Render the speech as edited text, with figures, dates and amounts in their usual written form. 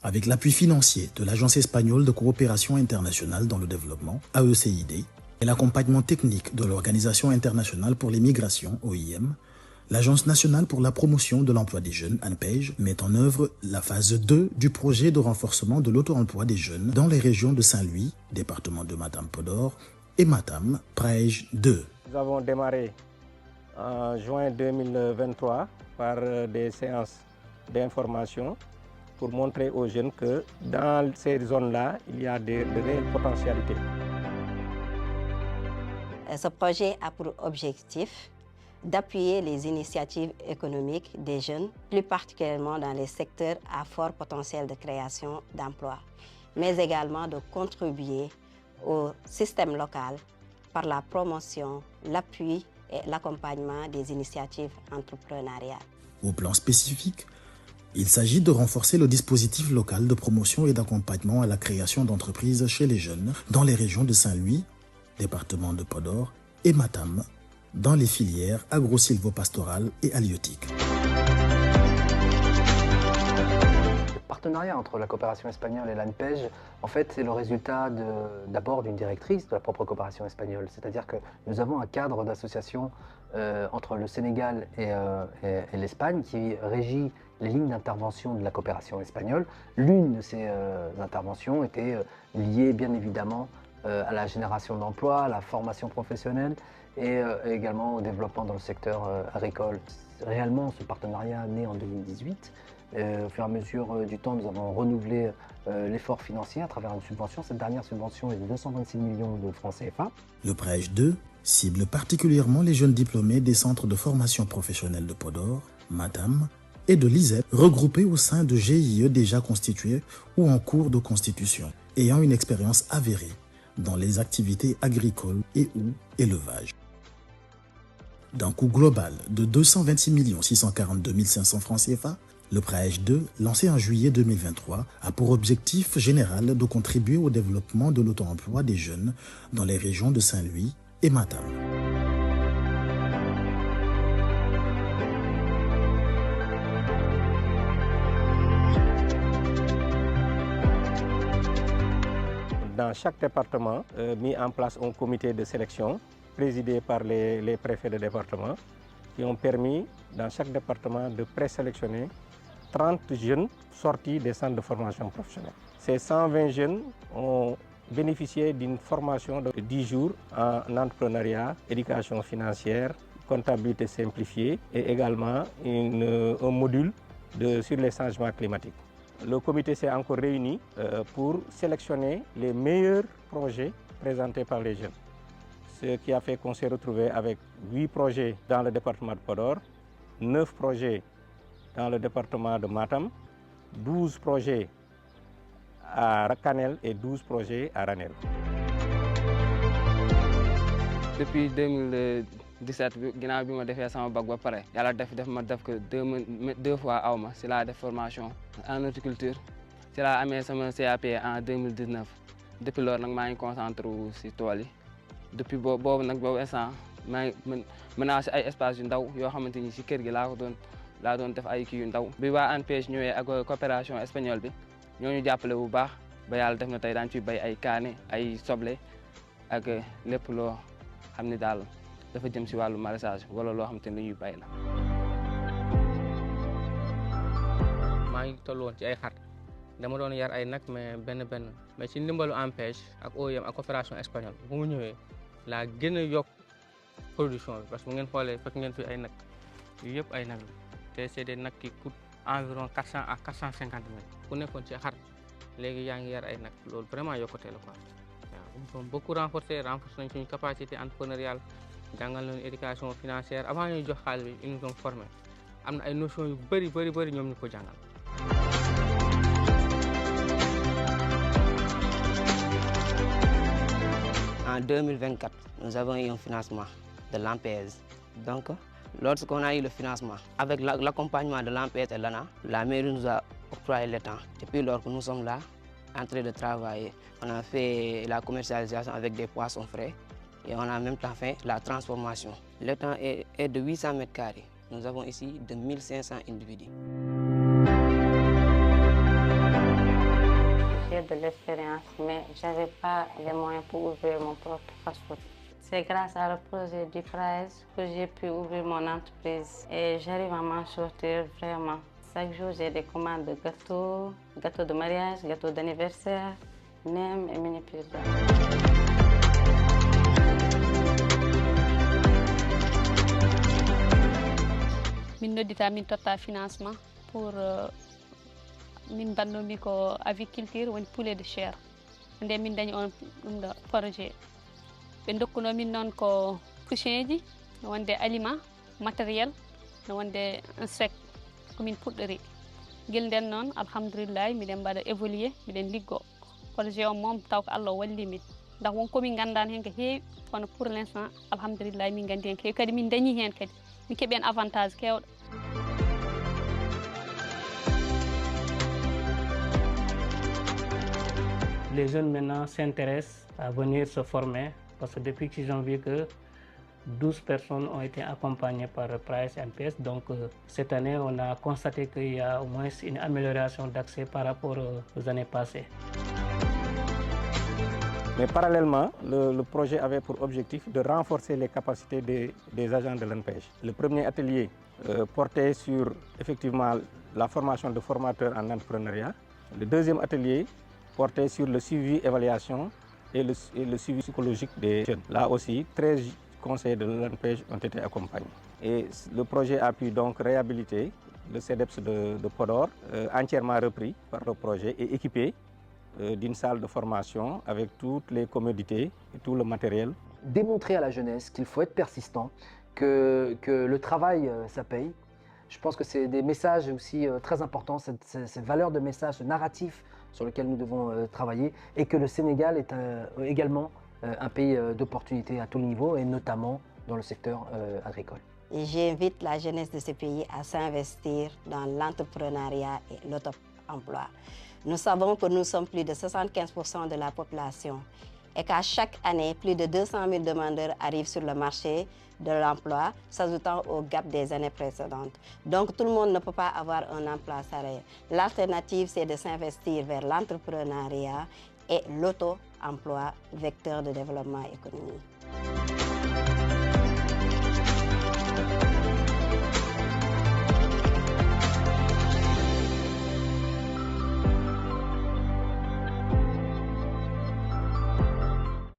avec l'appui financier de l'Agence espagnole de coopération internationale dans le développement, AECID, et l'accompagnement technique de l'Organisation internationale pour les migrations, OIM, l'Agence nationale pour la promotion de l'emploi des jeunes, ANPEJ, met en œuvre la phase 2 du projet de renforcement de l'auto-emploi des jeunes dans les régions de Saint-Louis, département de Matam-Podor, et Matam, PREJ 2. Nous avons démarré en juin 2023 par des séances d'information pour montrer aux jeunes que dans ces zones-là, il y a de réelles potentialités. Ce projet a pour objectif d'appuyer les initiatives économiques des jeunes, plus particulièrement dans les secteurs à fort potentiel de création d'emplois, mais également de contribuer au système local par la promotion, l'appui et l'accompagnement des initiatives entrepreneuriales. Au plan spécifique, il s'agit de renforcer le dispositif local de promotion et d'accompagnement à la création d'entreprises chez les jeunes dans les régions de Saint-Louis, département de Podor, et Matam, dans les filières agro-silvopastorales et halieutiques. Le partenariat entre la coopération espagnole et l'ANPEJ, en fait, c'est le résultat d'abord d'une directrice de la propre coopération espagnole. C'est-à-dire que nous avons un cadre d'association entre le Sénégal et l'Espagne qui régit les lignes d'intervention de la coopération espagnole. L'une de ces interventions était liée bien évidemment à la génération d'emplois, à la formation professionnelle et également au développement dans le secteur agricole. Réellement, ce partenariat est né en 2018. Au fur et à mesure du temps, nous avons renouvelé l'effort financier à travers une subvention. Cette dernière subvention est de 226 millions de francs CFA. Le PREJ 2 cible particulièrement les jeunes diplômés des centres de formation professionnelle de Podor, Matam et de l'ISEP, regroupés au sein de GIE déjà constitués ou en cours de constitution, ayant une expérience avérée dans les activités agricoles et ou élevage. D'un coût global de 226 642 500 francs CFA, le PREJ 2, lancé en juillet 2023, a pour objectif général de contribuer au développement de l'auto-emploi des jeunes dans les régions de Saint-Louis et Matam. Dans chaque département, mis en place un comité de sélection présidé par les préfets de département qui ont permis dans chaque département de présélectionner 30 jeunes sortis des centres de formation professionnelle. Ces 120 jeunes ont bénéficié d'une formation de 10 jours en entrepreneuriat, éducation financière, comptabilité simplifiée et également un module sur les changements climatiques. Le comité s'est encore réuni pour sélectionner les meilleurs projets présentés par les jeunes. Ce qui a fait qu'on s'est retrouvé avec 8 projets dans le département de Podor, 9 projets dans le département de Matam, 12 projets à Kanel et 12 projets à Ranel. Depuis 2017 ginnaaw bi ma defee sama bac ba pare yàlla def ma def ko deux fois aw ma si laa def formation en horticulture si laa amee sama CAP en 2019 depuis loolu nag maa ngi concentré wu si tool yi depuis boobu instant maa ngi menacé ay espace yu ndaw yoo xamante ni si kër gi laa doon def ay kii yu ndaw bi waa ANPEJ ñëwee ak coopération espagnole bi ñoo ñu jàppale bu baax ba yàlla def na tey daan ci bay ay kaane ay soble ak lépp loo xam ni daal dafa jëm si wàllu maraîchage wala loo xamante ni lu ñuy bay la. maa ngi toll woon ci ay xar dama doon yar ay nag mais mais ci ndimbalu ANPEJ ak OIM ak coopération espagnole bu mu ñëwee laa gën a yokk production bi parce que bu ngeen xoolee fekk ngeen fi ay nag yu yëpp ay nag la te c'est des nag qui coûtent environ 400 à 450 mille ku nekkoon ci xar léegi yaa ngi yar ay nag loolu vraiment yokkute la quoi. waaw beaucoup renforcer nañ suñu capacité entrepreneuriale jàngal nañu éducation financière avant ñuy jox xaalis bi ils nous ont formé am na ay notions yu bëri ñoom ñu ko jàngal. En 2024, nous avons eu un financement de l'ANPEJ. Donc, lorsqu'on a eu le financement, avec l'accompagnement de l'ANPEJ et l'ANA, la mairie nous a octroyé le temps. Depuis lors que nous sommes là, en train de travailler, on a fait la commercialisation avec des poissons frais et on a en même temps fait la transformation. Le temps est de 800 mètres carrés. Nous avons ici de 1500 individus. l'expérience, mais je n'avais pas les moyens pour ouvrir mon propre fast-food. C'est grâce à le projet du Prize que j'ai pu ouvrir mon entreprise et j'arrive à m'en sortir vraiment. Chaque jour, j'ai des commandes de gâteaux, gâteaux de mariage, gâteaux d'anniversaire, nems et mini pizza. Min noddita min totta financement pour min bannomi ko aviculture woni poulet de chair nde min dañi on ɗum ɗo projet ɓe dokkuno min noon ko couchin ji no wonde aliment matériel no wonde un sec komin puɗɗori guel nden noon alhamdoulillahi miɗen mbaɗa évoluer miɗen liggo projet o moom taw ko Allah walli min ndax wonko min gandani hen ko heewi kono pour l'instant alhamdoulillahi min gandi hen ko heewi kadi min dañi hen kadi min keeɓi hen avantage kewɗo. Les jeunes maintenant s'intéressent à venir se former parce que depuis qu'ils ont vu que 12 personnes ont été accompagnées par Price NPS, donc cette année on a constaté qu'il y a au moins une amélioration d'accès par rapport aux années passées. Mais parallèlement, le projet avait pour objectif de renforcer les capacités des agents de l'ANPEJ. Le premier atelier portait sur effectivement la formation de formateurs en entrepreneuriat. Le deuxième atelier portait sur le suivi, évaluation et le suivi psychologique des jeunes. Là aussi, 13 conseillers de l'ANPEJ ont été accompagnés. Et le projet a pu donc réhabiliter le CEDEPS de Podor, entièrement repris par le projet et équipé d'une salle de formation avec toutes les commodités et tout le matériel. Démontrer à la jeunesse qu'il faut être persistant, que le travail, ça paye. Je pense que c'est des messages aussi très importants, ces valeurs de message, ce narratif sur lequel nous devons travailler, et que le Sénégal est également un pays d'opportunités à tous les niveaux, et notamment dans le secteur agricole. J'invite la jeunesse de ce pays à s'investir dans l'entrepreneuriat et l'auto-emploi. Nous savons que nous sommes plus de 75% de la population et qu'à chaque année, plus de 200 000 demandeurs arrivent sur le marché de l'emploi, s'ajoutant au gap des années précédentes. Donc tout le monde ne peut pas avoir un emploi salarié. L'alternative, c'est de s'investir vers l'entrepreneuriat et l'auto-emploi, vecteur de développement économique.